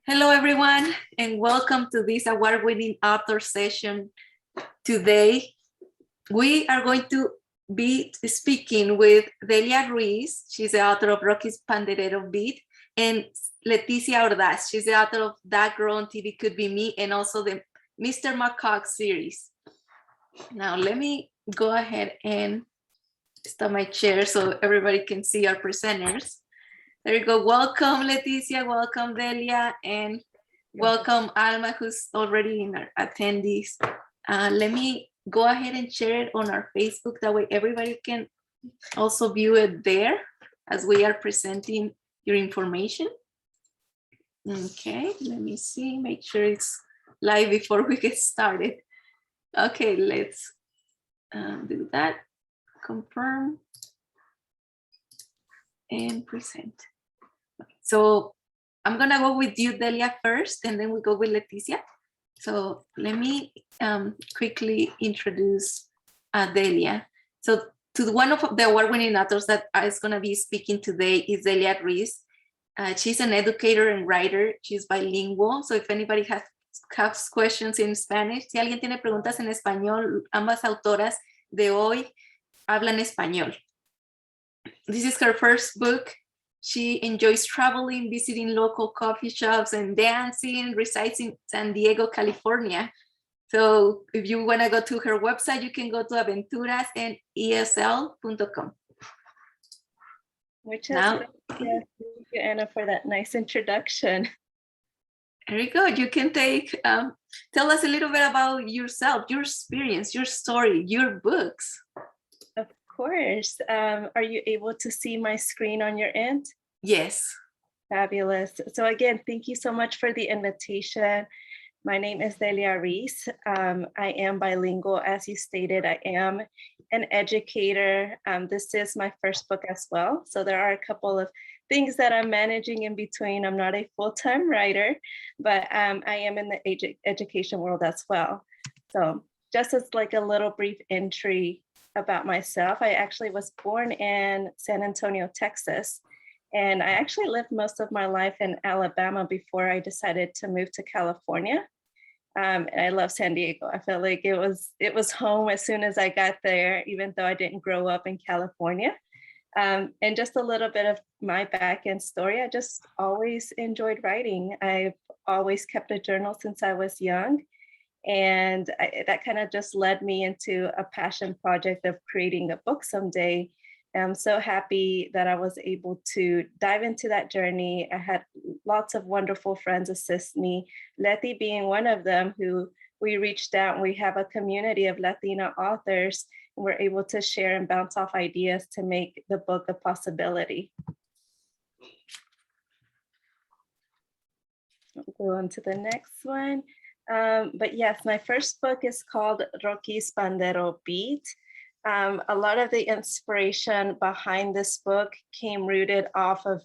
Hello, everyone, and welcome to this award-winning author session. Today, we are going to be speaking with Delia Ruiz. She's the author of Roqui's Pandero beat, and Leticia Ordaz. She's the author of That Girl on TV Could Be Me, and also the Mr. Macaw series. Now, let me go ahead and stop my chair so everybody can see our presenters. There you go. Welcome, Leticia. Welcome, Delia. And welcome, Alma, who's already in our attendees. Let me go ahead and share it on our Facebook. That way everybody can also view it there as we are presenting your information. Okay, let me see. Make sure it's live before we get started. Okay, let's do that. Confirm and present. So I'm gonna go with you, Delia, first, and then we go with Leticia. So let me quickly introduce Delia. So to one of the award-winning authors that is gonna be speaking today is Delia Ruiz. She's an educator and writer. She's bilingual. So if anybody has questions in Spanish, si alguien tiene preguntas en español, ambas autoras de hoy hablan español. This is her first book. She enjoys traveling, visiting local coffee shops, and dancing, resides in San Diego, California. So if you want to go to her website, you can go to aventurasnesl.com. Which is great. Yes, thank you, Anna, for that nice introduction. There you go. You can tell us a little bit about yourself, your experience, your story, your books. Of course. Are you able to see my screen on your end? Yes. Fabulous. So again, thank you so much for the invitation. My name is Delia Ruiz. I am bilingual, as you stated. I am an educator. This is my first book as well. So there are a couple of things that I'm managing in between. I'm not a full-time writer, but I am in the education world as well. So just as like a little brief entry about myself, I actually was born in San Antonio, Texas. And I actually lived most of my life in Alabama before I decided to move to California. And I love San Diego. I felt like it was home as soon as I got there, even though I didn't grow up in California. And just a little bit of my back end story. I just always enjoyed writing. I've always kept a journal since I was young. And that kind of just led me into a passion project of creating a book someday. I'm so happy that I was able to dive into that journey. I had lots of wonderful friends assist me, Leti being one of them, who we reached out. We have a community of Latino authors, and we're able to share and bounce off ideas to make the book a possibility. I'll go on to the next one. But yes, my first book is called Roqui's Pandero beat. A lot of the inspiration behind this book came rooted off of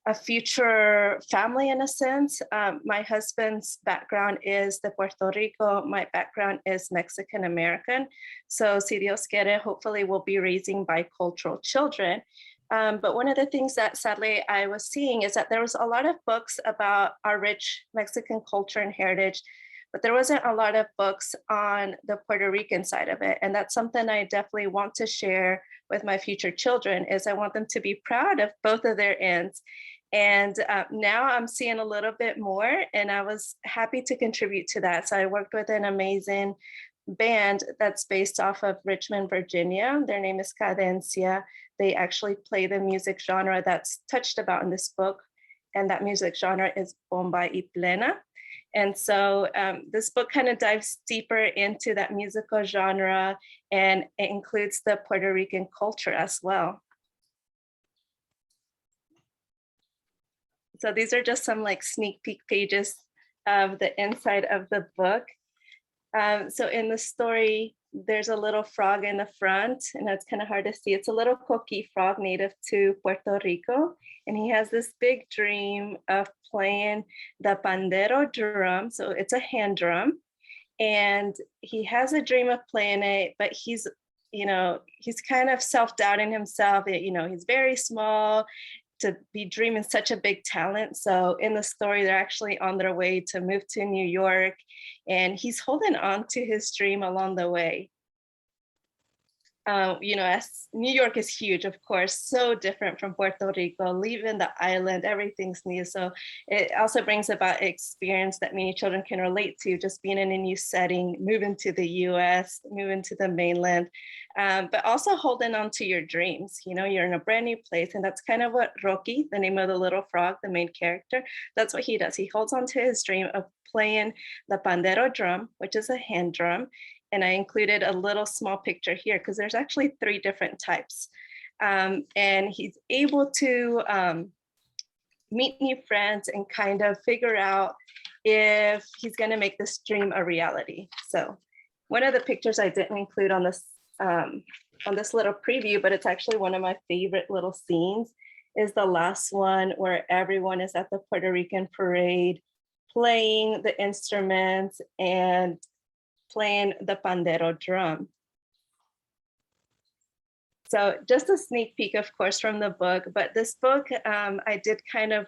a future family, in a sense. My husband's background is de Puerto Rico. My background is Mexican American. So si Dios quiere, hopefully we'll be raising bicultural children. But one of the things that sadly I was seeing is that there was a lot of books about our rich Mexican culture and heritage, but there wasn't a lot of books on the Puerto Rican side of it. And that's something I definitely want to share with my future children, is I want them to be proud of both of their ends. And now I'm seeing a little bit more, and I was happy to contribute to that. So I worked with an amazing band that's based off of Richmond, Virginia. Their name is Cadencia. They actually play the music genre that's touched about in this book. And that music genre is bomba y plena. And so this book kind of dives deeper into that musical genre, and it includes the Puerto Rican culture as well. So these are just some like sneak peek pages of the inside of the book. So in the story, there's a little frog in the front, and it's kind of hard to see. It's a little coqui frog native to Puerto Rico. And he has this big dream of playing the Pandero drum. So it's a hand drum. And he has a dream of playing it, but he's kind of self-doubting himself. He's very small. to be dreaming such a big talent. So in the story, they're actually on their way to move to New York, and he's holding on to his dream along the way. As New York is huge, of course, so different from Puerto Rico, leaving the island, everything's new. So it also brings about experience that many children can relate to, just being in a new setting, moving to the US, moving to the mainland, but also holding on to your dreams. You're in a brand new place, and that's kind of what Roqui, the name of the little frog, the main character, that's what he does. He holds on to his dream of playing the Pandero drum, which is a hand drum. And I included a little small picture here because there's actually 3 different types. And he's able to meet new friends and kind of figure out if he's going to make this dream a reality. So one of the pictures I didn't include on this little preview, but it's actually one of my favorite little scenes, is the last one where everyone is at the Puerto Rican parade playing the instruments and playing the Pandero drum. So just a sneak peek, of course, from the book, but this book, I did kind of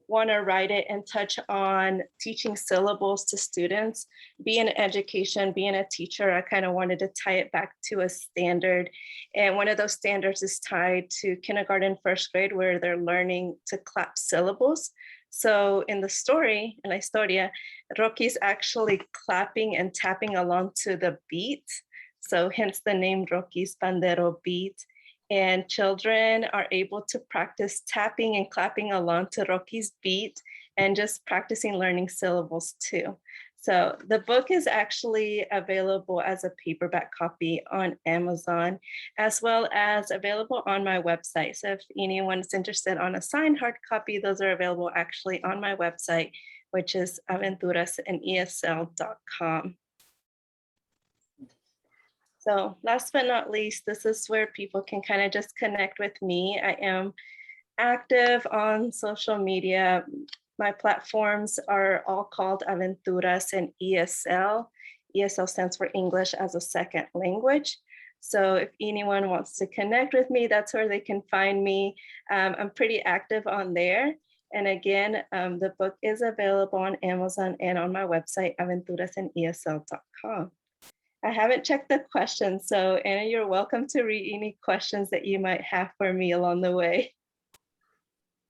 want to write it and touch on teaching syllables to students. Being in education, being a teacher, I kind of wanted to tie it back to a standard. And one of those standards is tied to kindergarten, first grade, where they're learning to clap syllables. So in the story, in la historia, Roqui's actually clapping and tapping along to the beat. So hence the name Roqui's Pandero beat. And children are able to practice tapping and clapping along to Roqui's beat and just practicing learning syllables too. So the book is actually available as a paperback copy on Amazon, as well as available on my website. So if anyone's interested on a signed hard copy, those are available actually on my website, which is aventurasenesl.com. So last but not least, this is where people can kind of just connect with me. I am active on social media. My platforms are all called Aventuras en ESL. ESL stands for English as a Second Language. So if anyone wants to connect with me, that's where they can find me. I'm pretty active on there. And again, the book is available on Amazon and on my website, aventurasenesl.com. I haven't checked the questions, so Anna, you're welcome to read any questions that you might have for me along the way.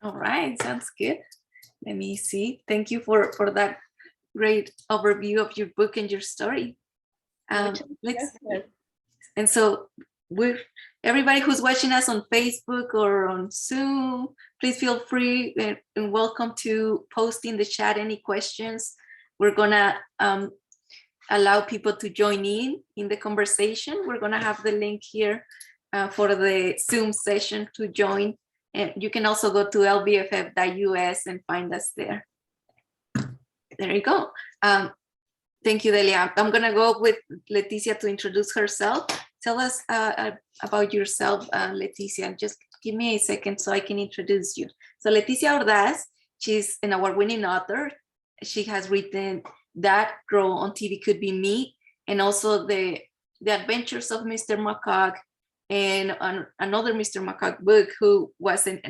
All right, sounds good. Let me see. Thank you for that great overview of your book and your story. And so everybody who's watching us on Facebook or on Zoom, please feel free and welcome to post in the chat any questions. We're gonna allow people to join in the conversation. We're gonna have the link here for the Zoom session to join. And you can also go to lbff.us and find us there. There you go. Thank you, Delia. I'm gonna go with Leticia to introduce herself. Tell us about yourself, Leticia. Just give me a second so I can introduce you. So Leticia Ordaz, she's an award-winning author. She has written That Girl on TV Could Be Me, and also the Adventures of Mr. Macaw, and another Mr. Macaw book, who was an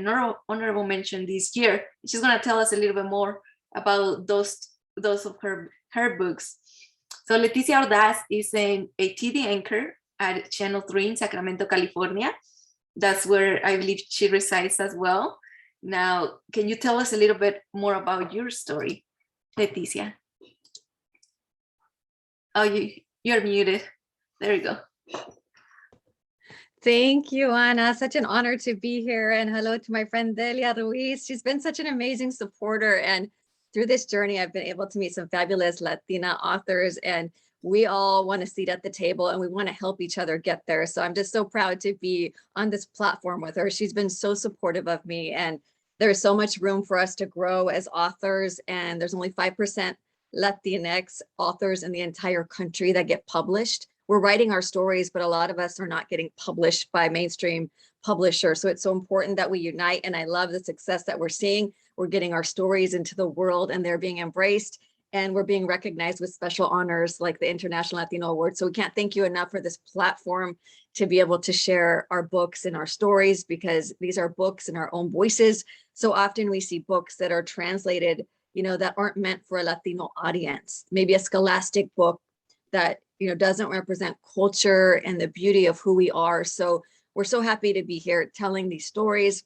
honorable mention this year. She's going to tell us a little bit more about those of her books. So Leticia Ordaz is a TV anchor at Channel 3 in Sacramento, California. That's where I believe she resides as well. Now, can you tell us a little bit more about your story, Leticia? Oh, you're muted. There you go. Thank you, Ana. Such an honor to be here. And hello to my friend Delia Ruiz. She's been such an amazing supporter. And through this journey, I've been able to meet some fabulous Latina authors. And we all want a seat at the table and we want to help each other get there. So I'm just so proud to be on this platform with her. She's been so supportive of me. And there's so much room for us to grow as authors. And there's only 5% Latinx authors in the entire country that get published. We're writing our stories, but a lot of us are not getting published by mainstream publishers. So it's so important that we unite. And I love the success that we're seeing. We're getting our stories into the world and they're being embraced. and we're being recognized with special honors like the International Latino Award. So we can't thank you enough for this platform to be able to share our books and our stories, because these are books in our own voices. So often we see books that are translated, that aren't meant for a Latino audience, maybe a scholastic book that, doesn't represent culture and the beauty of who we are. So we're so happy to be here telling these stories.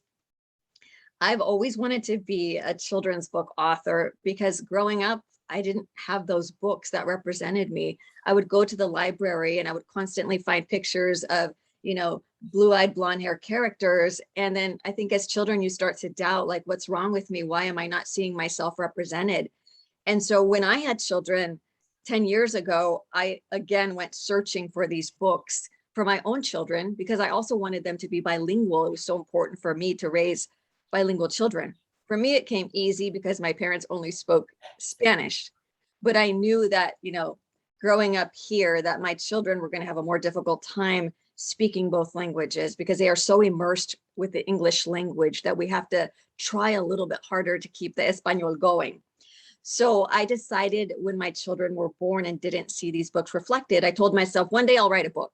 I've always wanted to be a children's book author because growing up, I didn't have those books that represented me. I would go to the library and I would constantly find pictures of, blue-eyed blonde hair characters. And then I think as children, you start to doubt, like, what's wrong with me? Why am I not seeing myself represented? And so when I had children 10 years ago, I again went searching for these books for my own children, because I also wanted them to be bilingual. It was so important for me to raise bilingual children. For me, it came easy because my parents only spoke Spanish, but I knew that, growing up here, that my children were going to have a more difficult time speaking both languages because they are so immersed with the English language that we have to try a little bit harder to keep the Espanol going. So I decided when my children were born and didn't see these books reflected, I told myself one day I'll write a book.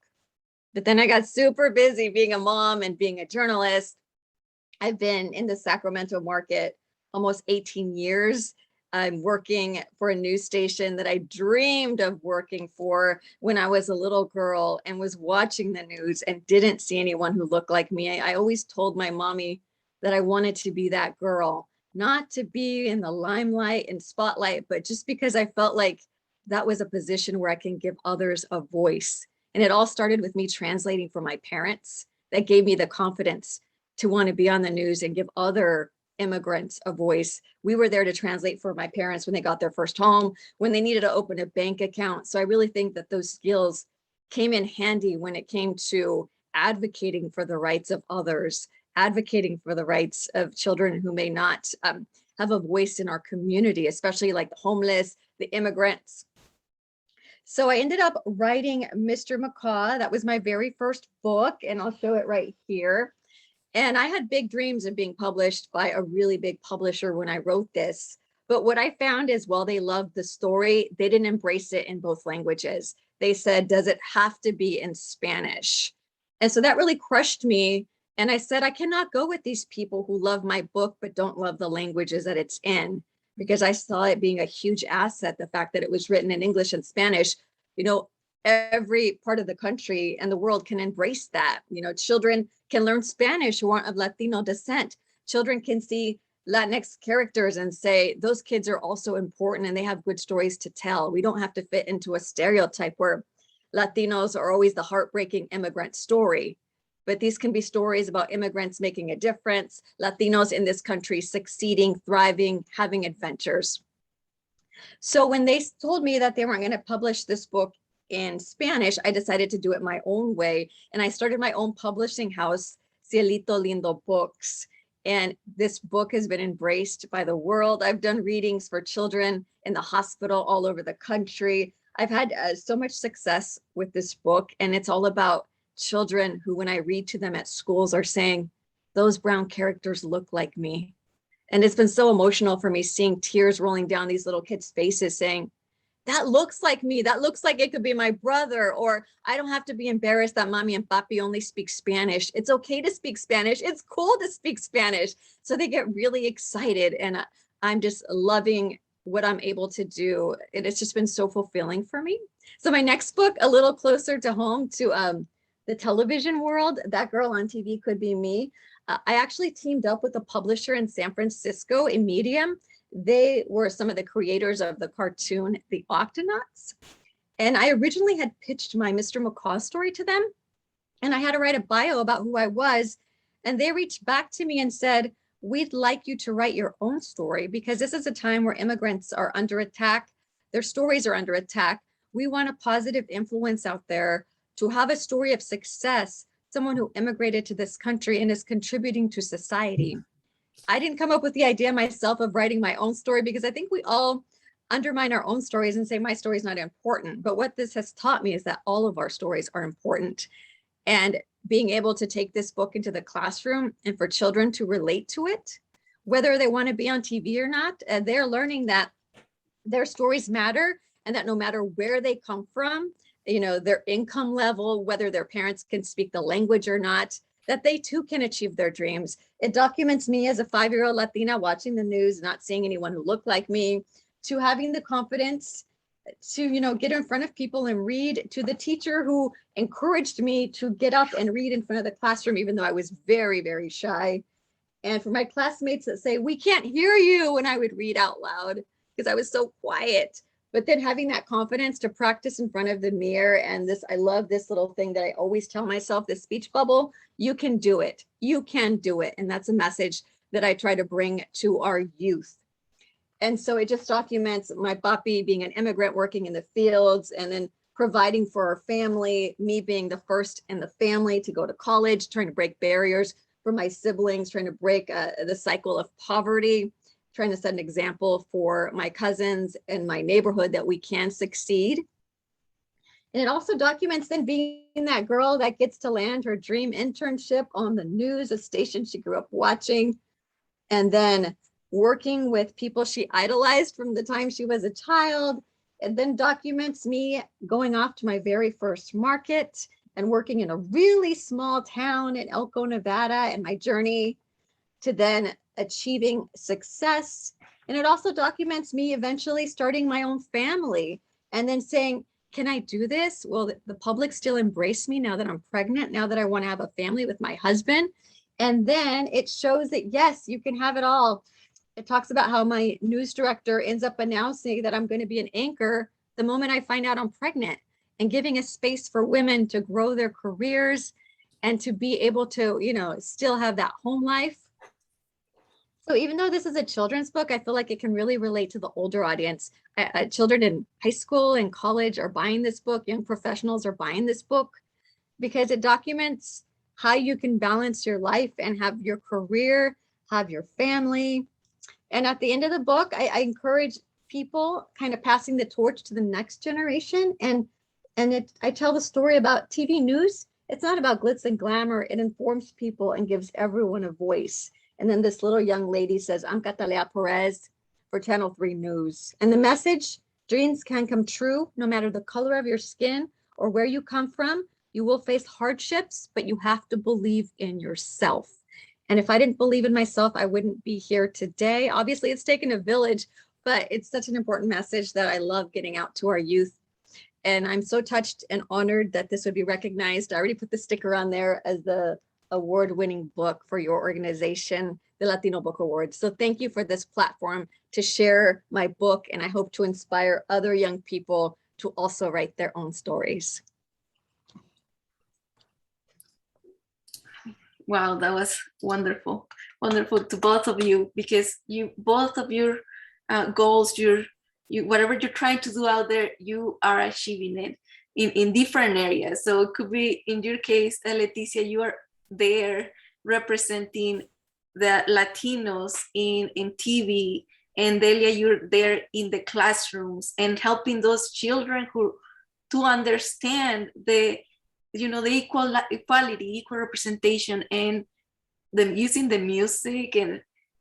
But then I got super busy being a mom and being a journalist. I've been in the Sacramento market almost 18 years. I'm working for a news station that I dreamed of working for when I was a little girl and was watching the news and didn't see anyone who looked like me. I always told my mommy that I wanted to be that girl, not to be in the limelight and spotlight, but just because I felt like that was a position where I can give others a voice. And it all started with me translating for my parents. That gave me the confidence to want to be on the news and give other immigrants a voice. We were there to translate for my parents when they got their first home, when they needed to open a bank account. So I really think that those skills came in handy when it came to advocating for the rights of others, advocating for the rights of children who may not have a voice in our community, especially like the homeless, the immigrants. So I ended up writing Mr. Macaw. That was my very first book, and I'll show it right here. And I had big dreams of being published by a really big publisher when I wrote this. But what I found is while they loved the story, they didn't embrace it in both languages. They said, does it have to be in Spanish? And so that really crushed me. And I said, I cannot go with these people who love my book, but don't love the languages that it's in, because I saw it being a huge asset. The fact that it was written in English and Spanish, every part of the country and the world can embrace that. Children can learn Spanish who aren't of Latino descent. Children can see Latinx characters and say, those kids are also important and they have good stories to tell. We don't have to fit into a stereotype where Latinos are always the heartbreaking immigrant story. But these can be stories about immigrants making a difference, Latinos in this country succeeding, thriving, having adventures. So when they told me that they weren't going to publish this book in Spanish, I decided to do it my own way. And I started my own publishing house, Cielito Lindo Books. And this book has been embraced by the world. I've done readings for children in the hospital all over the country. I've had so much success with this book. And it's all about children who, when I read to them at schools, are saying, those brown characters look like me. And it's been so emotional for me seeing tears rolling down these little kids' faces saying, that looks like me. That looks like it could be my brother. Or I don't have to be embarrassed that mommy and papi only speak Spanish. It's okay to speak Spanish. It's cool to speak Spanish. So they get really excited. And I'm just loving what I'm able to do. And it's just been so fulfilling for me. So my next book, a little closer to home, to the television world, That Girl on TV Could Be Me. I actually teamed up with a publisher in San Francisco, in Medium. They were some of the creators of the cartoon, The Octonauts. And I originally had pitched my Mr. Macaw story to them. And I had to write a bio about who I was. And they reached back to me and said, we'd like you to write your own story, because this is a time where immigrants are under attack. Their stories are under attack. We want a positive influence out there to have a story of success, someone who immigrated to this country and is contributing to society. I didn't come up with the idea myself of writing my own story, because I think we all undermine our own stories and say my story is not important. But what this has taught me is that all of our stories are important. And being able to take this book into the classroom and for children to relate to it, whether they want to be on TV or not, they're learning that their stories matter, and that no matter where they come from, you know, their income level, whether their parents can speak the language or not, that they too can achieve their dreams. It documents me as a 5-year-old Latina watching the news, not seeing anyone who looked like me, to having the confidence to, you know, get in front of people and read, to the teacher who encouraged me to get up and read in front of the classroom, even though I was very, very shy. And for my classmates that say, we can't hear you when I would read out loud because I was so quiet. But then having that confidence to practice in front of the mirror, and this, I love this little thing that I always tell myself, this speech bubble, you can do it. You can do it. And that's a message that I try to bring to our youth. And so it just documents my papi being an immigrant working in the fields and then providing for our family, me being the first in the family to go to college, trying to break barriers for my siblings, trying to break the cycle of poverty, trying to set an example for my cousins and my neighborhood that we can succeed. And it also documents then being that girl that gets to land her dream internship on the news, a station she grew up watching, and then working with people she idolized from the time she was a child. And then documents me going off to my very first market and working in a really small town in Elko, Nevada, and my journey to then achieving success. And it also documents me eventually starting my own family and then saying, can I do this? Will the public still embrace me now that I'm pregnant, now that I want to have a family with my husband? And then it shows that, yes, you can have it all. It talks about how my news director ends up announcing that I'm going to be an anchor the moment I find out I'm pregnant, and giving a space for women to grow their careers and to be able to, you know, still have that home life. So even though this is a children's book, I feel like it can really relate to the older audience. Children in high school and college are buying this book. Young professionals are buying this book because it documents how you can balance your life and have your career, have your family. And at the end of the book, I encourage people kind of passing the torch to the next generation. And I tell the story about TV news. It's not about glitz and glamour. It informs people and gives everyone a voice. And then this little young lady says, I'm Catalea Perez for Channel 3 News. And the message, dreams can come true no matter the color of your skin or where you come from. You will face hardships, but you have to believe in yourself. And if I didn't believe in myself, I wouldn't be here today. Obviously, it's taken a village, but it's such an important message that I love getting out to our youth. And I'm so touched and honored that this would be recognized. I already put the sticker on there as the award-winning book for your organization, the Latino Book Awards. So thank you for this platform to share my book, and I hope to inspire other young people to also write their own stories. Wow, that was wonderful. Wonderful to both of you, because you both of your goals, you whatever you're trying to do out there, you are achieving it in different areas. So it could be, in your case, Leticia, you are there representing the Latinos in TV, and Delia, you're there in the classrooms and helping those children to understand the equality, equal representation, and using the music and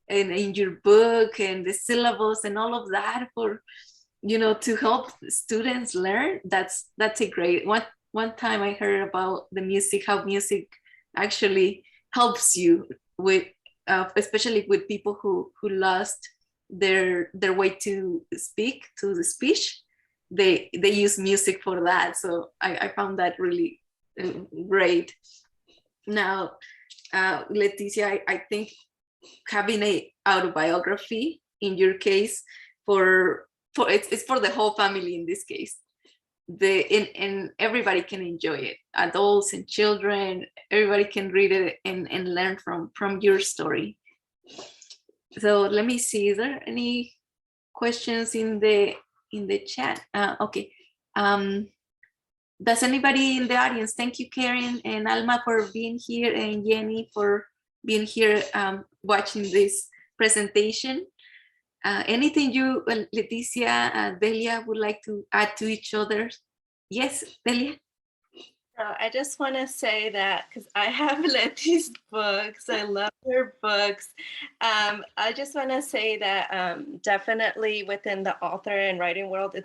in your book and the syllables and all of that for, to help students learn. That's a great one. One time I heard about the music, how music actually helps you with, especially with people who lost their way to speak, to the speech. They use music for that. So I found that really great. Now, Leticia, I think having a autobiography in your case it's for the whole family in this case. And everybody can enjoy it. Adults and children, everybody can read it and learn from your story. So let me see, is there any questions in the chat? Okay. Does anybody in the audience? Thank you, Karen and Alma, for being here, and Jenny for being here watching this presentation. Anything you, Leticia, Delia, would like to add to each other? Yes, Delia? I just want to say that because I have Letty's books, I love her books. I just want to say that definitely within the author and writing world,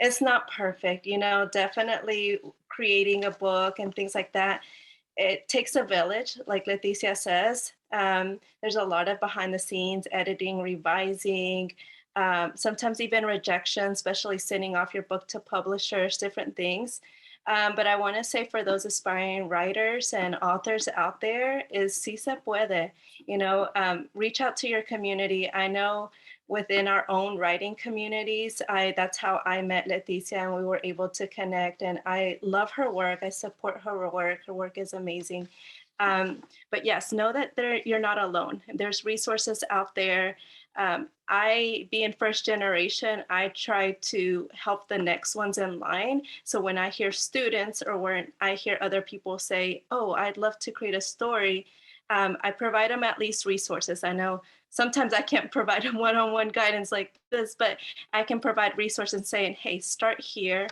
it's not perfect. You know, definitely creating a book and things like that. It takes a village, like Leticia says. There's a lot of behind the scenes editing, revising, sometimes even rejection, especially sending off your book to publishers, different things. But I want to say for those aspiring writers and authors out there is si se puede, you know, reach out to your community. I know within our own writing communities, that's how I met Leticia and we were able to connect, and I love her work. I support her work. Her work is amazing. But yes, know that you're not alone. There's resources out there. I, being first generation, I try to help the next ones in line. So when I hear students or when I hear other people say, oh, I'd love to create a story, I provide them at least resources. I know sometimes I can't provide them one-on-one guidance like this, but I can provide resources saying, hey, start here.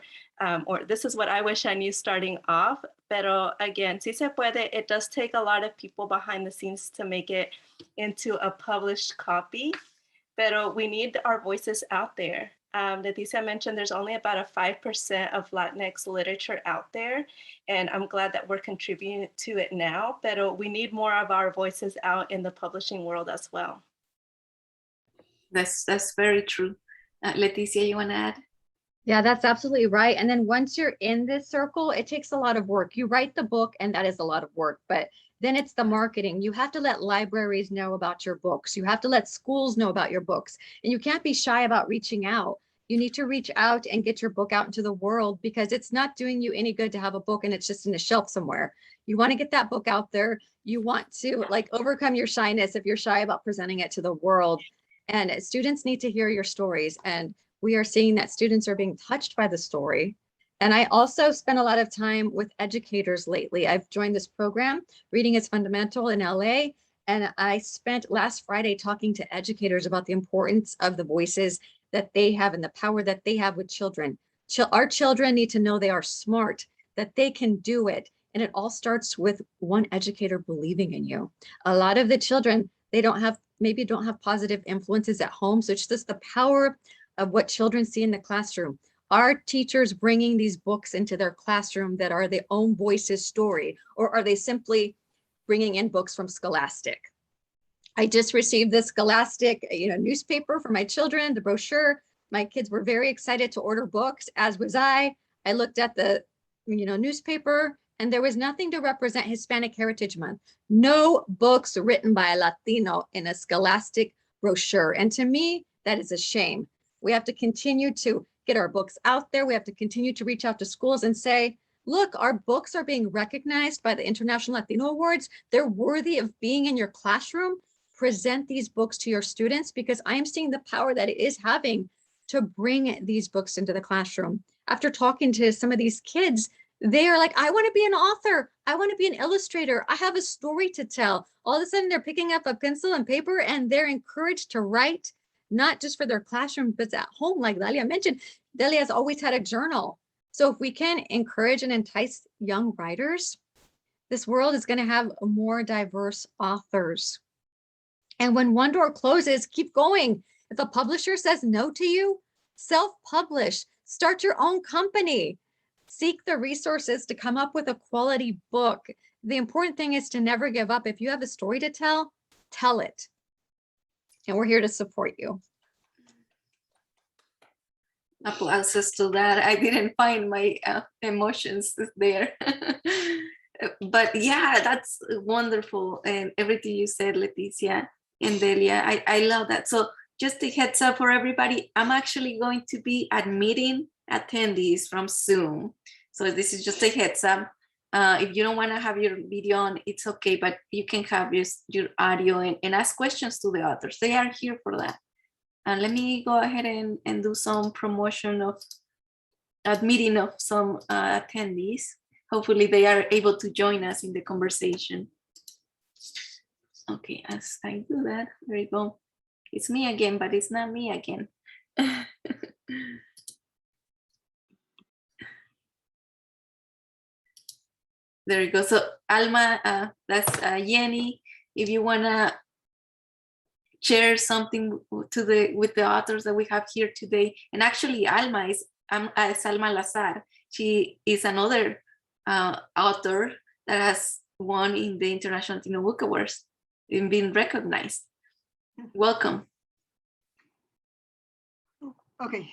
Or this is what I wish I knew starting off. Pero again, si se puede, it does take a lot of people behind the scenes to make it into a published copy. Pero we need our voices out there. Leticia mentioned there's only about a 5% of Latinx literature out there, and I'm glad that we're contributing to it now, pero we need more of our voices out in the publishing world as well. That's very true. Leticia, you want to add? Yeah, that's absolutely right. And then once you're in this circle, it takes a lot of work. You write the book and that is a lot of work, but then it's the marketing. You have to let libraries know about your books. You have to let schools know about your books, and you can't be shy about reaching out. You need to reach out and get your book out into the world, because it's not doing you any good to have a book and it's just in a shelf somewhere. You want to get that book out there. You want to like overcome your shyness if you're shy about presenting it to the world. And students need to hear your stories, and we are seeing that students are being touched by the story. And I also spent a lot of time with educators lately. I've joined this program, Reading is Fundamental, in LA. And I spent last Friday talking to educators about the importance of the voices that they have and the power that they have with children. Our children need to know they are smart, that they can do it. And it all starts with one educator believing in you. A lot of the children, maybe don't have positive influences at home. So it's just the power of what children see in the classroom. Are teachers bringing these books into their classroom that are their own voices story, or are they simply bringing in books from Scholastic? I just received the Scholastic, newspaper for my children, the brochure. My kids were very excited to order books, as was I. I looked at the, newspaper, and there was nothing to represent Hispanic Heritage Month. No books written by a Latino in a Scholastic brochure. And to me, that is a shame. We have to continue to get our books out there. We have to continue to reach out to schools and say, look, our books are being recognized by the International Latino Awards. They're worthy of being in your classroom. Present these books to your students, because I'm seeing the power that it is having to bring these books into the classroom. After talking to some of these kids, they are like, I want to be an author. I want to be an illustrator. I have a story to tell. All of a sudden, they're picking up a pencil and paper and they're encouraged to write, not just for their classroom, but at home. Like Delia mentioned, Delia has always had a journal. So if we can encourage and entice young writers, this world is going to have more diverse authors. And when one door closes, keep going. If a publisher says no to you, self-publish, start your own company, seek the resources to come up with a quality book. The important thing is to never give up. If you have a story to tell, tell it. And we're here to support you. Applauses to that. I didn't find my emotions there. But yeah, that's wonderful. And everything you said, Leticia and Delia, I love that. So just a heads up for everybody, I'm actually going to be admitting attendees from Zoom. So this is just a heads up. If you don't want to have your video on, it's okay, but you can have your audio and ask questions to the authors. They are here for that. And let me go ahead and do some promotion of admitting of some attendees. Hopefully they are able to join us in the conversation. Okay, as I do that, there you go. It's me again, but it's not me again. There you go. So Alma, that's Jenny. If you wanna share something with the authors that we have here today, and actually Alma is Alma Lazar. She is another author that has won in the International Latino Book Awards and been recognized. Welcome. Okay,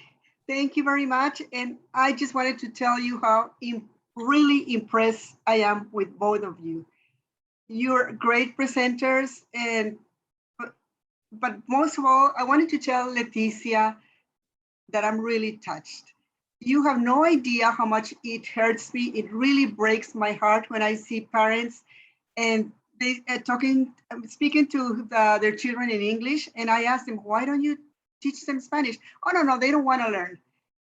thank you very much. And I just wanted to tell you how really impressed I am with both of you. You're great presenters, but most of all, I wanted to tell Leticia that I'm really touched. You have no idea how much it hurts me. It really breaks my heart when I see parents and they speaking to their children in English, and I ask them, why don't you teach them Spanish? Oh, no, they don't want to learn.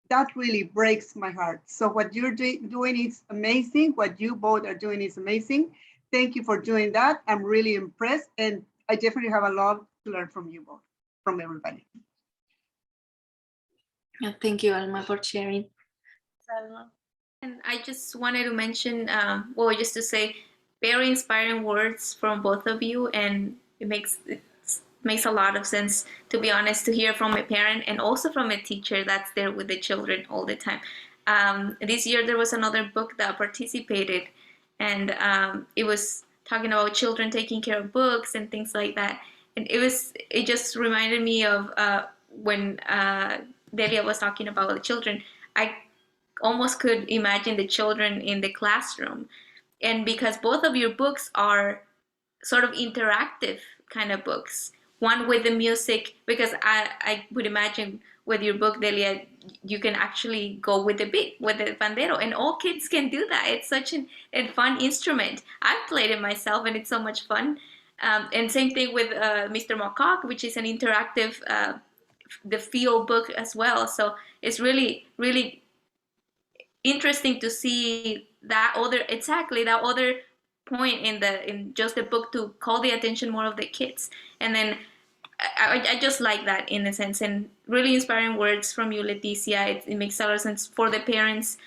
That really breaks my heart. So what you're doing is amazing. What you both are doing is amazing. Thank you for doing that. I'm really impressed, and I definitely have a lot to learn from you both, from everybody. Thank you, Alma, for sharing. And I just wanted to mention, well, just to say, very inspiring words from both of you, and it makes a lot of sense, to be honest, to hear from a parent and also from a teacher that's there with the children all the time. This year there was another book that participated, and it was talking about children taking care of books and things like that. And it just reminded me of when Delia was talking about the children. I almost could imagine the children in the classroom. And because both of your books are sort of interactive kind of books, one with the music, because I would imagine with your book, Delia, you can actually go with the beat, with the Pandero, and all kids can do that. It's such a fun instrument. I've played it myself, and it's so much fun. And same thing with Mr. Macaw, which is an interactive, the feel book as well. So it's really, really interesting to see that other point in just the book to call the attention more of the kids. And then I just like that in a sense, and really inspiring words from you, Leticia. It makes a lot of sense for the parents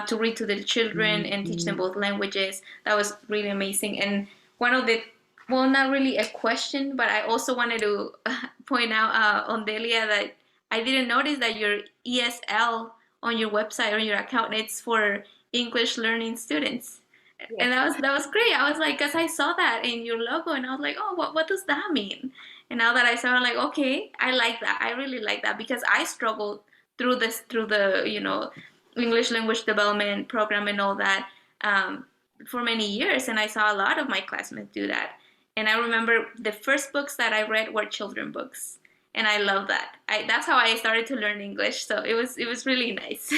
to read to the children and teach them both languages. That was really amazing. And one of the, well, not really a question, but I also wanted to point out on Delia that I didn't notice that your ESL on your website or your account, it's for English learning students. Yes. And that was great. I was like, because I saw that in your logo, and I was like, oh, what does that mean? And now that I saw it, I'm like, okay, I like that. I really like that, because I struggled through the English language development program and all that for many years, and I saw a lot of my classmates do that. And I remember the first books that I read were children books, and I love that. That's how I started to learn English. So it was really nice.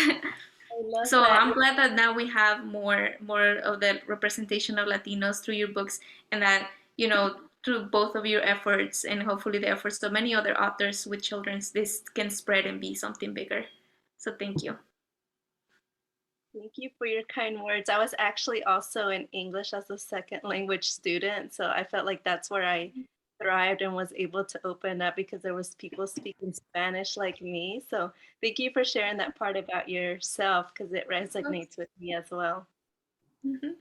So that. I'm glad that now we have more of the representation of Latinos through your books, and that, through both of your efforts and hopefully the efforts of many other authors with children, this can spread and be something bigger. So thank you. Thank you for your kind words. I was actually also in English as a second language student, so I felt like that's where I thrived and was able to open up, because there was people speaking Spanish like me. So thank you for sharing that part about yourself, because it resonates with me as well. Mm-hmm.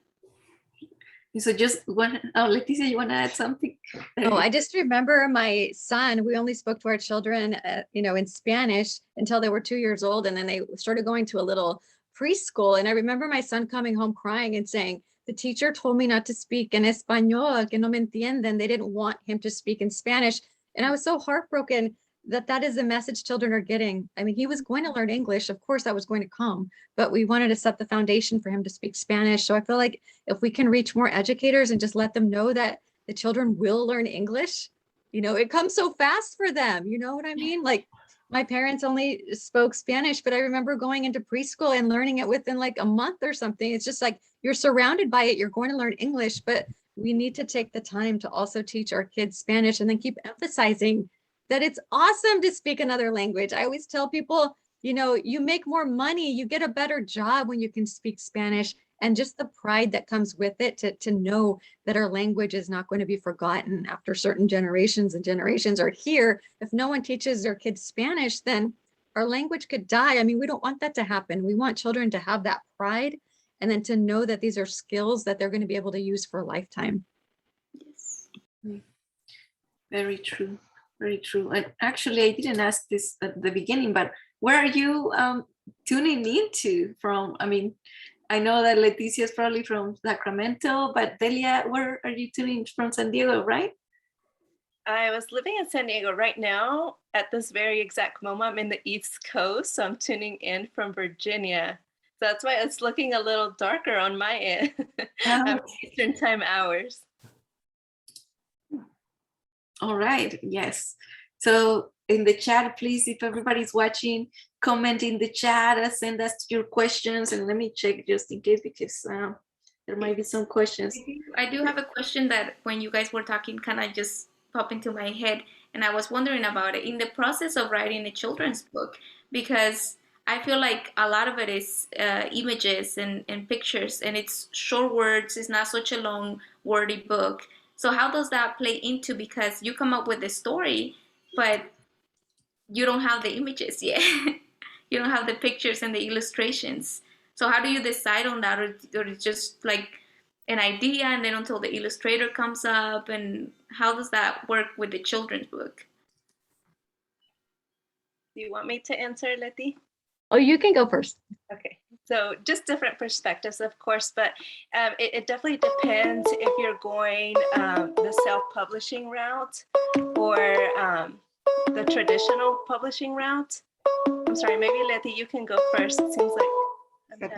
So Leticia, you want to add something? Oh, I just remember my son, we only spoke to our children, in Spanish until they were 2 years old. And then they started going to a little preschool. And I remember my son coming home crying and saying, the teacher told me not to speak in español, que no me entienden. They didn't want him to speak in Spanish. And I was so heartbroken that is the message children are getting. I mean, he was going to learn English. Of course, that was going to come, but we wanted to set the foundation for him to speak Spanish. So I feel like if we can reach more educators and just let them know that the children will learn English, it comes so fast for them. You know what I mean? Like, my parents only spoke Spanish, but I remember going into preschool and learning it within like a month or something. It's just like, you're surrounded by it. You're going to learn English, but we need to take the time to also teach our kids Spanish, and then keep emphasizing that it's awesome to speak another language. I always tell people, you make more money, you get a better job when you can speak Spanish, and just the pride that comes with it to know that our language is not going to be forgotten after certain generations and generations are here. If no one teaches their kids Spanish, then our language could die. I mean, we don't want that to happen. We want children to have that pride and then to know that these are skills that they're going to be able to use for a lifetime. Yes. Very true. Very true. And actually, I didn't ask this at the beginning, but where are you tuning into from? I mean, I know that Leticia is probably from Sacramento, but Delia, where are you tuning from? San Diego, right? I was living in San Diego right now. At this very exact moment, I'm in the East Coast, so I'm tuning in from Virginia. So that's why it's looking a little darker on my end. I'm Eastern time hours. All right. Yes. So in the chat, please, if everybody's watching, comment in the chat, send us your questions, and let me check just in case, because there might be some questions. I do have a question that when you guys were talking kind of just popped into my head, and I was wondering about it in the process of writing a children's book, because I feel like a lot of it is images and pictures, and it's short words. It's not such a long, wordy book. So how does that play into, because you come up with the story, but you don't have the images yet. You don't have the pictures and the illustrations. So how do you decide on that, or it's just like an idea and then until the illustrator comes up, and how does that work with the children's book? Do you want me to answer, Leti? Oh, you can go first. Okay, so just different perspectives, of course, but it definitely depends if you're going the self-publishing route or the traditional publishing route. I'm sorry, maybe Leti, you can go first. It seems like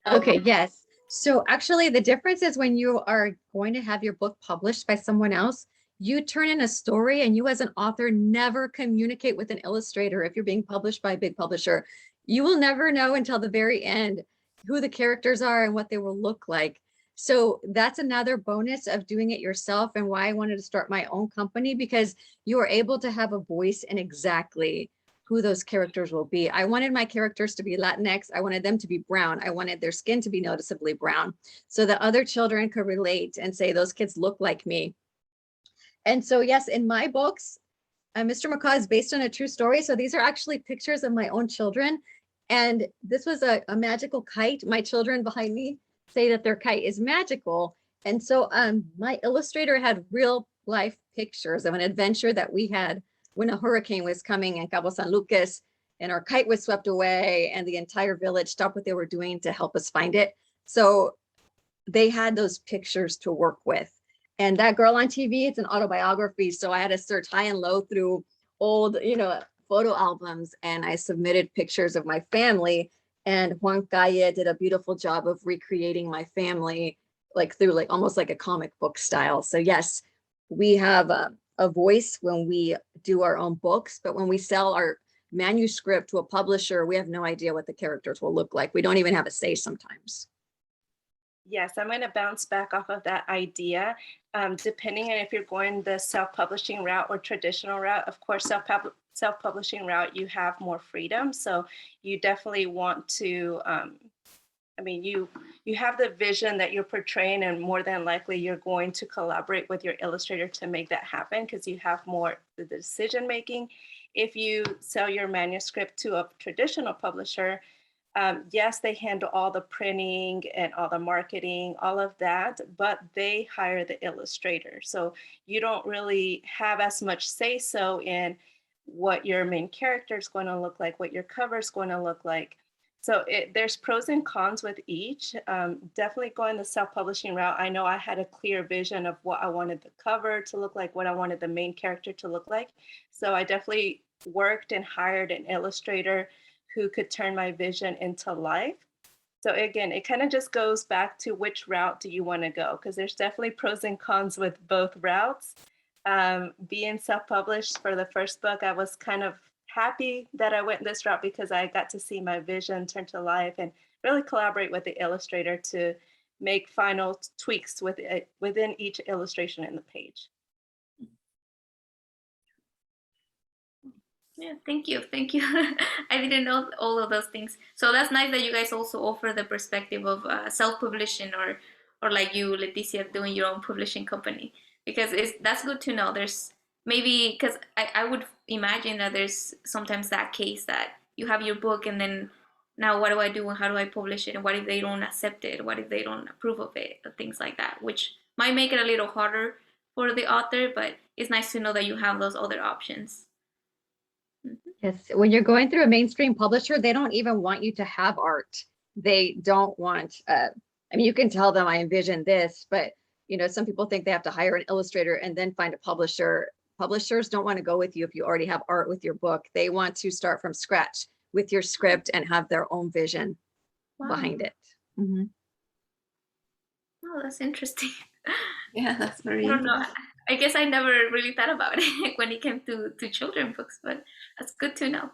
Okay, yes. So actually the difference is when you are going to have your book published by someone else, you turn in a story, and you as an author never communicate with an illustrator. If you're being published by a big publisher, you will never know until the very end who the characters are and what they will look like. So that's another bonus of doing it yourself, and why I wanted to start my own company, because you are able to have a voice in exactly who those characters will be. I wanted my characters to be Latinx. I wanted them to be brown. I wanted their skin to be noticeably brown so that other children could relate and say, those kids look like me. And so, yes, in my books, Mr. Macaw is based on a true story. So these are actually pictures of my own children. And this was a magical kite. My children behind me say that their kite is magical. And so my illustrator had real life pictures of an adventure that we had when a hurricane was coming in Cabo San Lucas, and our kite was swept away, and the entire village stopped what they were doing to help us find it. So they had those pictures to work with. And That Girl on TV, it's an autobiography. So I had to search high and low through old, photo albums, and I submitted pictures of my family. And Juan Calle did a beautiful job of recreating my family, like through like almost like a comic book style. So yes, we have a voice when we do our own books, but when we sell our manuscript to a publisher, we have no idea what the characters will look like. We don't even have a say sometimes. Yes, I'm going to bounce back off of that idea. Depending on if you're going the self-publishing route or traditional route, of course, self-publishing route, you have more freedom. So you definitely want to, you have the vision that you're portraying, and more than likely you're going to collaborate with your illustrator to make that happen, because you have more the decision making. If you sell your manuscript to a traditional publisher, yes, they handle all the printing and all the marketing, all of that, but they hire the illustrator. So you don't really have as much say so in what your main character is going to look like, what your cover is going to look like. So there's pros and cons with each. Definitely going the self-publishing route. I know I had a clear vision of what I wanted the cover to look like, what I wanted the main character to look like. So I definitely worked and hired an illustrator who could turn my vision into life. So again, it kind of just goes back to which route do you want to go? Because there's definitely pros and cons with both routes. Being self-published for the first book, I was kind of happy that I went this route because I got to see my vision turn to life and really collaborate with the illustrator to make final tweaks within each illustration in the page. Yeah, thank you. I didn't know all of those things. So that's nice that you guys also offer the perspective of self-publishing, or like you, Leticia, doing your own publishing company, because that's good to know. There's maybe, because I would imagine that there's sometimes that case that you have your book and then now what do I do and how do I publish it? And what if they don't accept it? What if they don't approve of it? Things like that, which might make it a little harder for the author, but it's nice to know that you have those other options. Yes, when you're going through a mainstream publisher, they don't even want you to have art. They don't want, I mean, you can tell them I envision this, but you know, some people think they have to hire an illustrator and then find a publisher. Publishers don't want to go with you if you already have art with your book. They want to start from scratch with your script and have their own vision behind it. Oh, that's interesting. Yeah, that's very I don't know. interesting. I guess I never really thought about it when it came to children books, but that's good to know.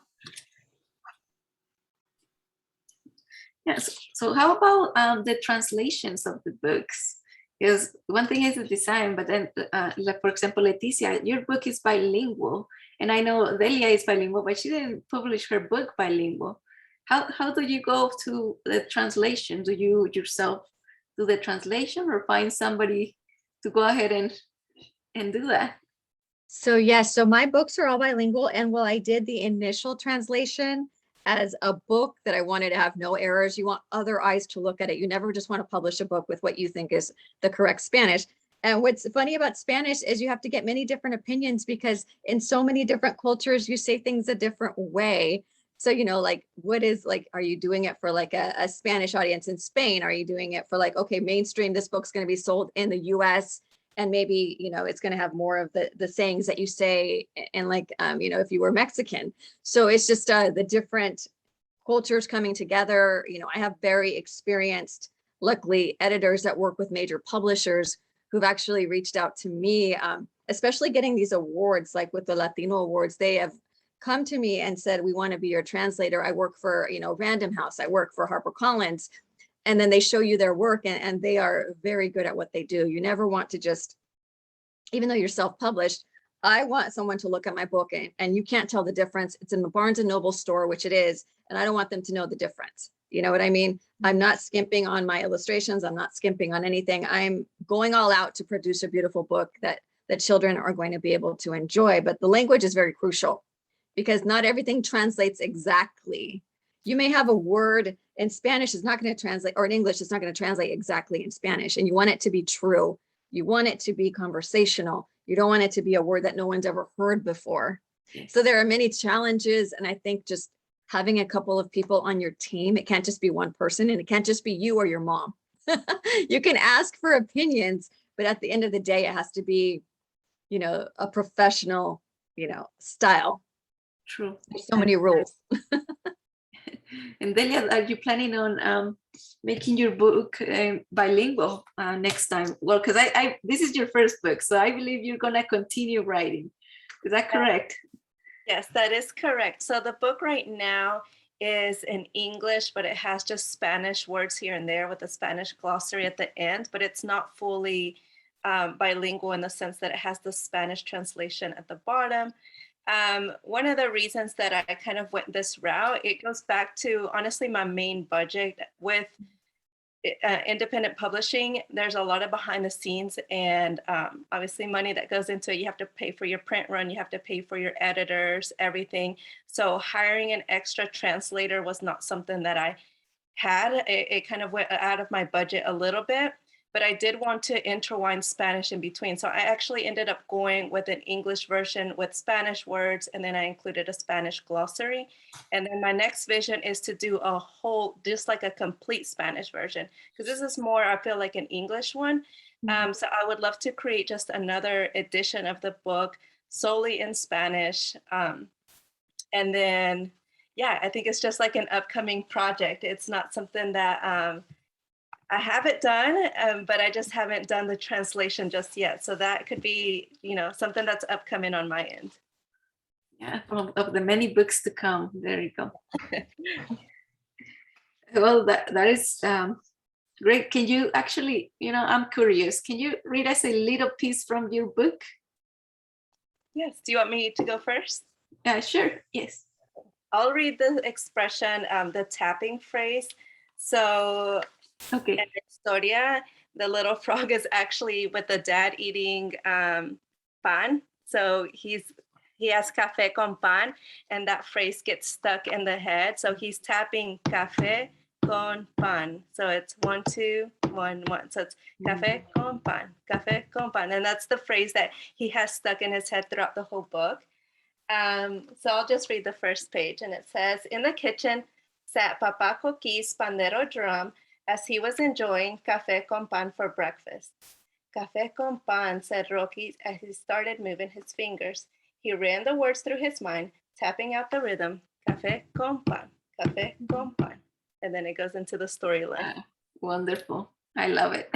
Yes. So how about the translations of the books? Because one thing is the design, but then, like for example, Leticia, your book is bilingual, and I know Delia is bilingual, but she didn't publish her book bilingual. How do you go to the translation? Do you yourself do the translation, or find somebody to go ahead and do that? So yes, so my books are all bilingual, and while I did the initial translation as a book that I wanted to have no errors, you want other eyes to look at it. You never just want to publish a book with what you think is the correct Spanish. And what's funny about Spanish is you have to get many different opinions, because in so many different cultures, you say things a different way. So, you know, like, what is like, are you doing it for like a Spanish audience in Spain? Are you doing it for like, okay, mainstream, this book's going to be sold in the US, and maybe, you know, it's going to have more of the sayings that you say in like, you know, if you were Mexican. So it's just the different cultures coming together. You know, I have very experienced, luckily, editors that work with major publishers who've actually reached out to me, especially getting these awards, like with the Latino awards. They have come to me and said, we want to be your translator. I work for, you know, Random House. I work for HarperCollins. And then they show you their work, and they are very good at what they do. You never want to just, even though you're self-published, I want someone to look at my book and you can't tell the difference. It's in the Barnes and Noble store, which it is, and I don't want them to know the difference. You know what I mean? I'm not skimping on my illustrations. I'm not skimping on anything. I'm going all out to produce a beautiful book that children are going to be able to enjoy. But the language is very crucial, because not everything translates exactly. You may have a word in Spanish is not going to translate, or in English is not going to translate exactly in Spanish, and you want it to be true. You want it to be conversational. You don't want it to be a word that no one's ever heard before. Yes. So there are many challenges, and I think just having a couple of people on your team, it can't just be one person, and it can't just be you or your mom. You can ask for opinions, but at the end of the day, it has to be, you know, a professional, you know, style. True. There's so many rules. And Delia, are you planning on making your book bilingual next time? Well, because I this is your first book, so I believe you're gonna continue writing. Is that correct? Yes, that is correct. So the book right now is in English, but it has just Spanish words here and there with a Spanish glossary at the end, but it's not fully bilingual in the sense that it has the Spanish translation at the bottom. One of the reasons that I kind of went this route, it goes back to honestly my main budget with independent publishing. There's a lot of behind the scenes and obviously money that goes into it. You have to pay for your print run, you have to pay for your editors, everything. So hiring an extra translator was not something that I had. It kind of went out of my budget a little bit. But I did want to intertwine Spanish in between. So I actually ended up going with an English version with Spanish words, and then I included a Spanish glossary. And then my next vision is to do a whole, just like a complete Spanish version, because this is more, I feel like an English one. So I would love to create just another edition of the book solely in Spanish. And then, yeah, I think it's just like an upcoming project. It's not something that, I have it done, but I just haven't done the translation just yet. So that could be, you know, something that's upcoming on my end. Yeah, of the many books to come. There you go. Well, that is great. Can you actually, you know, I'm curious. Can you read us a little piece from your book? Yes. Do you want me to go first? Sure. Yes. I'll read the expression, the tapping phrase. So, okay. In the historia, the little frog is actually with the dad eating pan. So he's he has café con pan, and that phrase gets stuck in the head. So he's tapping café con pan. So it's 1, 2, 1, 1. So it's café con pan. And that's the phrase that he has stuck in his head throughout the whole book. So I'll just read the first page, and it says, in the kitchen sat Papa Roqui's Pandero drum as he was enjoying café con pan for breakfast. Café con pan, said Roqui as he started moving his fingers. He ran the words through his mind, tapping out the rhythm, café con pan, café con pan. And then it goes into the storyline. Wonderful. I love it.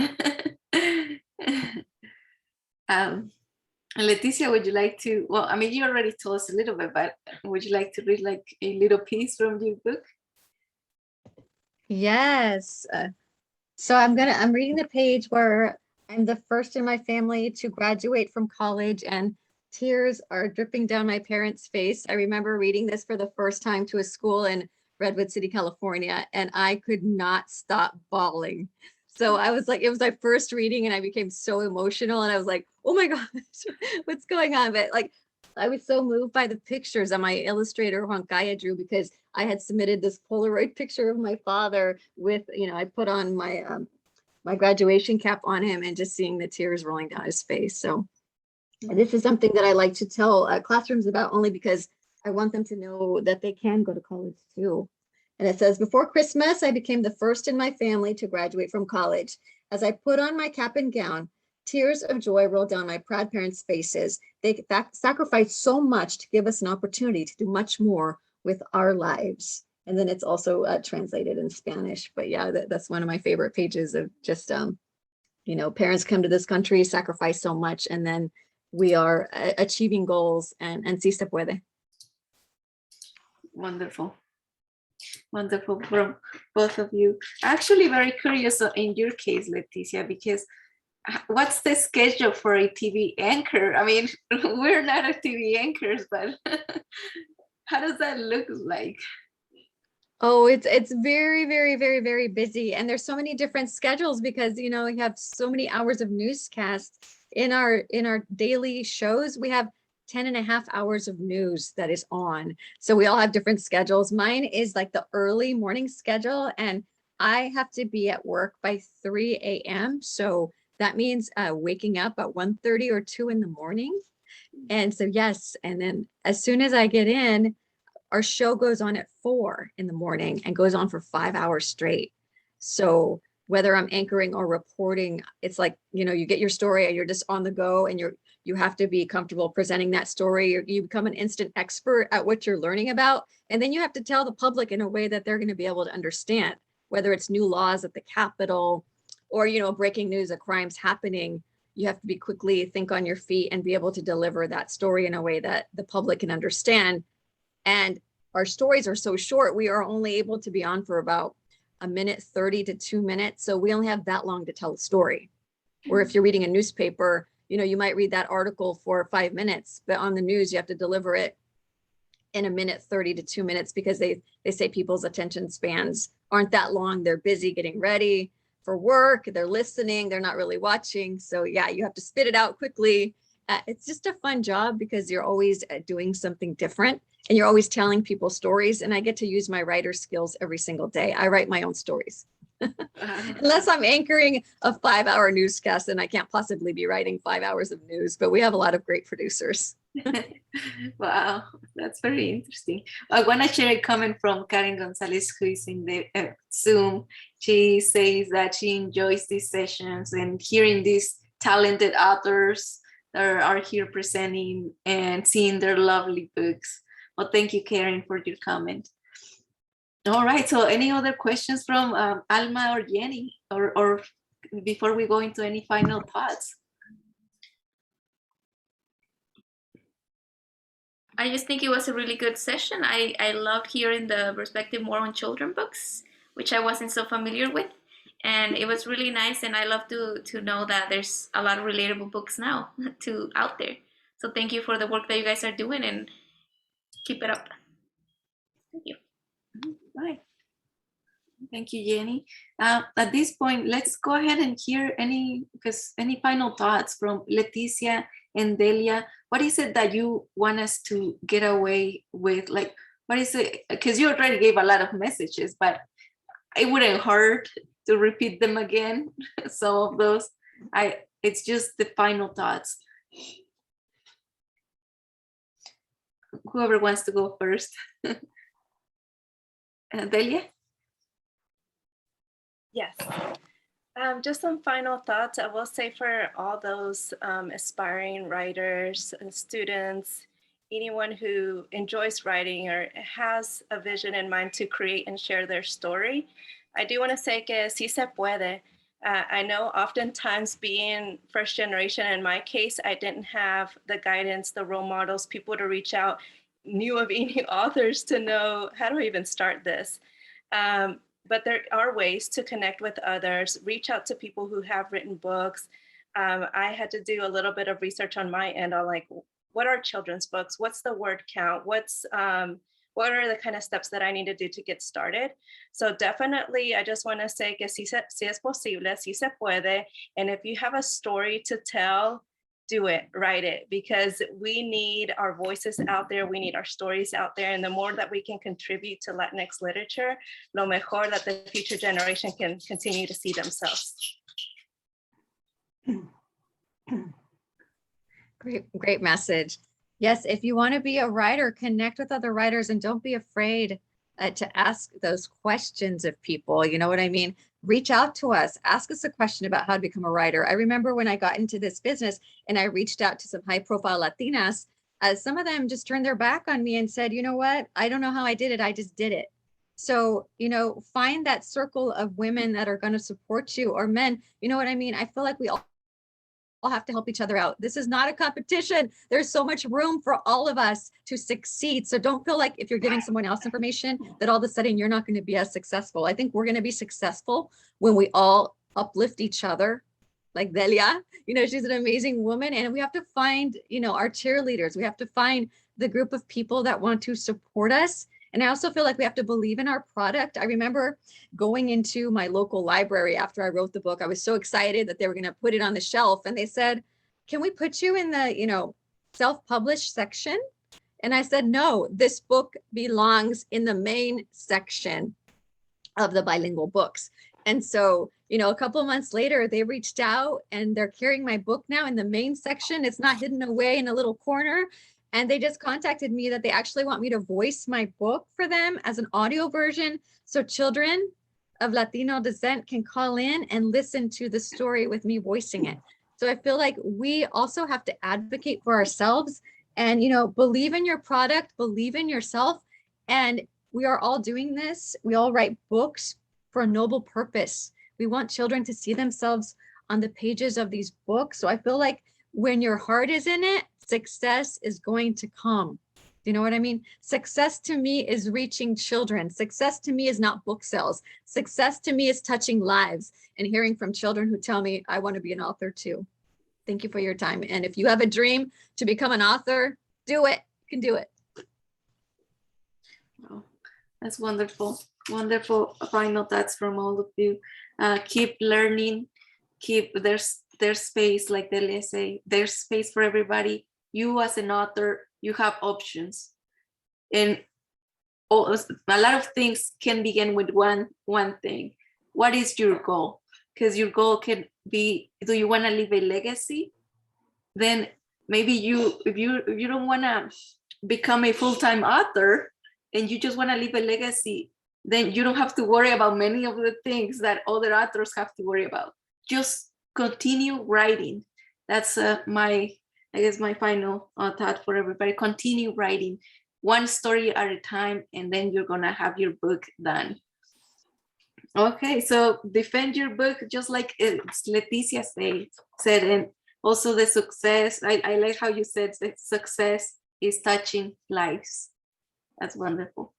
Leticia, would you like to, well, I mean, you already told us a little bit, but would you like to read like a little piece from your book? Yes. So I'm reading the page where I'm the first in my family to graduate from college, and tears are dripping down my parents' face. I remember reading this for the first time to a school in Redwood City, California, and I could not stop bawling. So I was like, it was my first reading and I became so emotional, and I was like, oh my gosh, what's going on? But like, I was so moved by the pictures that my illustrator Juan Kaya drew, because I had submitted this Polaroid picture of my father with, I put on my my graduation cap on him, and just seeing the tears rolling down his face. So this is something that I like to tell classrooms about, only because I want them to know that they can go to college too. And it says, before Christmas, I became the first in my family to graduate from college. As I put on my cap and gown, tears of joy rolled down my proud parents' faces. They sacrificed so much to give us an opportunity to do much more with our lives. And then it's also translated in Spanish. But yeah, that's one of my favorite pages of just, parents come to this country, sacrifice so much, and then we are achieving goals, and si se puede. Wonderful. Wonderful from both of you. Actually, very curious in your case, Leticia, because what's the schedule for a TV anchor? I mean, we're not a TV anchors, but how does that look like? Oh, it's very, very, very, very busy. And there's so many different schedules because, we have so many hours of newscasts in our daily shows. We have 10.5 hours of news that is on. So we all have different schedules. Mine is like the early morning schedule, and I have to be at work by 3 a.m. So that means waking up at 1:30 or 2 in the morning. And so, yes. And then as soon as I get in, our show goes on at 4 in the morning and goes on for 5 hours straight. So whether I'm anchoring or reporting, it's like, you get your story and you're just on the go, and you have to be comfortable presenting that story. You become an instant expert at what you're learning about. And then you have to tell the public in a way that they're going to be able to understand, whether it's new laws at the Capitol or, breaking news of crimes happening. You have to be quickly think on your feet and be able to deliver that story in a way that the public can understand. And our stories are so short, we are only able to be on for about 1:30 to 2 minutes. So we only have that long to tell a story. Or if you're reading a newspaper, you might read that article for 5 minutes, but on the news, you have to deliver it in 1:30 to 2 minutes, because they say people's attention spans aren't that long. They're busy getting ready for work. They're listening. They're not really watching. So yeah, you have to spit it out quickly. It's just a fun job because you're always doing something different, and you're always telling people stories. And I get to use my writer skills every single day. I write my own stories. Unless I'm anchoring a 5-hour newscast, and I can't possibly be writing 5 hours of news, but we have a lot of great producers. Wow, that's very interesting. I want to share a comment from Karen Gonzalez, who is in the Zoom. She says that she enjoys these sessions and hearing these talented authors that are here presenting and seeing their lovely books. Well, thank you, Karen, for your comment. All right, so any other questions from Alma or Jenny, or before we go into any final thoughts? I just think it was a really good session. I loved hearing the perspective more on children books, which I wasn't so familiar with. And it was really nice, and I love to know that there's a lot of relatable books now out there. So thank you for the work that you guys are doing, and keep it up. Thank you. Bye. Thank you, Jenny. At this point, let's go ahead and hear any final thoughts from Leticia and Delia. What is it that you want us to get away with? Like, what is it? Because you already gave a lot of messages, but it wouldn't hurt to repeat them again. Some of those. It's just the final thoughts. Whoever wants to go first. Delia? Yes. Just some final thoughts. I will say for all those aspiring writers and students, anyone who enjoys writing or has a vision in mind to create and share their story, I do want to say que sí se puede. I know oftentimes being first generation, in my case, I didn't have the guidance, the role models, people to reach out, knew of any authors to know, how do I even start this? But there are ways to connect with others, reach out to people who have written books. I had to do a little bit of research on my end on like, what are children's books? What's the word count? What are the kind of steps that I need to do to get started? So definitely, I just want to say que sí es posible, sí se puede. And if you have a story to tell, do it, write it, because we need our voices out there. We need our stories out there. And the more that we can contribute to Latinx literature, lo mejor that the future generation can continue to see themselves. Great message. Yes, if you want to be a writer, connect with other writers and don't be afraid to ask those questions of people. You know what I mean? Reach out to us, ask us a question about how to become a writer. I remember when I got into this business and I reached out to some high profile Latinas, some of them just turned their back on me and said, you know what? I don't know how I did it. I just did it. So, you know, find that circle of women that are going to support you, or men. You know what I mean? I feel like we all have to help each other out. This is not a competition. There's so much room for all of us to succeed. So don't feel like if you're giving someone else information that all of a sudden you're not going to be as successful. I think we're going to be successful when we all uplift each other. Like Delia, you know, she's an amazing woman, and we have to find, you know, our cheerleaders. We have to find the group of people that want to support us. And I also feel like we have to believe in our product. I remember going into my local library after I wrote the book. I was so excited that they were going to put it on the shelf. And they said, can we put you in the, you know, self-published section? And I said, no, this book belongs in the main section of the bilingual books. And so, you know, a couple of months later, they reached out and they're carrying my book now in the main section. It's not hidden away in a little corner. And they just contacted me that they actually want me to voice my book for them as an audio version. So children of Latino descent can call in and listen to the story with me voicing it. So I feel like we also have to advocate for ourselves and, you know, believe in your product, believe in yourself. And we are all doing this. We all write books for a noble purpose. We want children to see themselves on the pages of these books. So I feel like when your heart is in it, success is going to come. Do you know what I mean? Success to me is reaching children. Success to me is not book sales. Success to me is touching lives and hearing from children who tell me, I want to be an author too. Thank you for your time. And if you have a dream to become an author, do it. You can do it. Oh, that's wonderful. Wonderful final thoughts from all of you. Keep learning. There's space, like Delia say, there's space for everybody. You as an author, you have options. And a lot of things can begin with one thing. What is your goal? Because your goal can be, do you want to leave a legacy? Then maybe if you don't want to become a full-time author and you just want to leave a legacy, then you don't have to worry about many of the things that other authors have to worry about. Just continue writing. That's my final thought for everybody. Continue writing one story at a time, and then you're gonna have your book done. Okay, so defend your book, just like Leticia said, and also the success. I like how you said that success is touching lives. That's wonderful.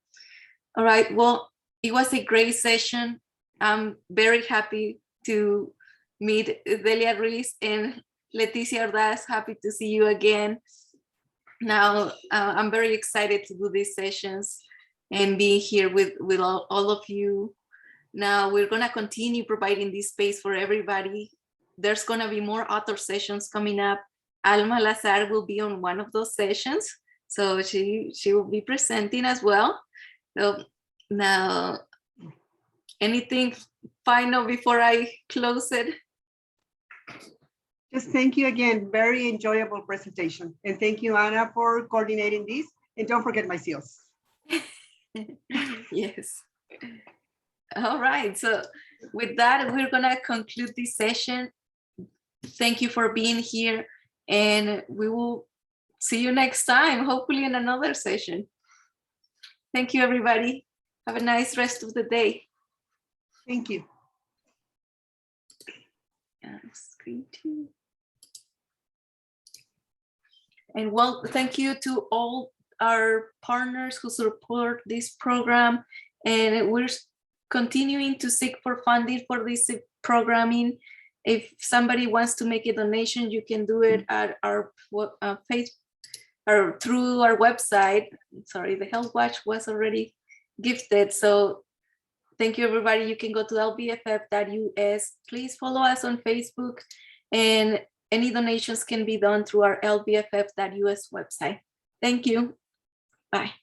All right, well, it was a great session. I'm very happy to meet Delia Ruiz and Leticia Ordaz. Happy to see you again. Now, I'm very excited to do these sessions and being here with all of you. Now we're gonna continue providing this space for everybody. There's gonna be more author sessions coming up. Alma Lazar will be on one of those sessions. So she will be presenting as well. So now, anything final before I close it? Just thank you again. Very enjoyable presentation. And thank you, Anna, for coordinating this. And don't forget my seals. Yes. All right. So with that, we're gonna conclude this session. Thank you for being here, and we will see you next time, hopefully in another session. Thank you, everybody. Have a nice rest of the day. Thank you. Screen two. And well, thank you to all our partners who support this program. And we're continuing to seek for funding for this programming. If somebody wants to make a donation, you can do it at our page or through our website. Sorry, the Health Watch was already gifted. So thank you, everybody. You can go to lbff.us. Please follow us on Facebook, and any donations can be done through our lbff.us website. Thank you. Bye.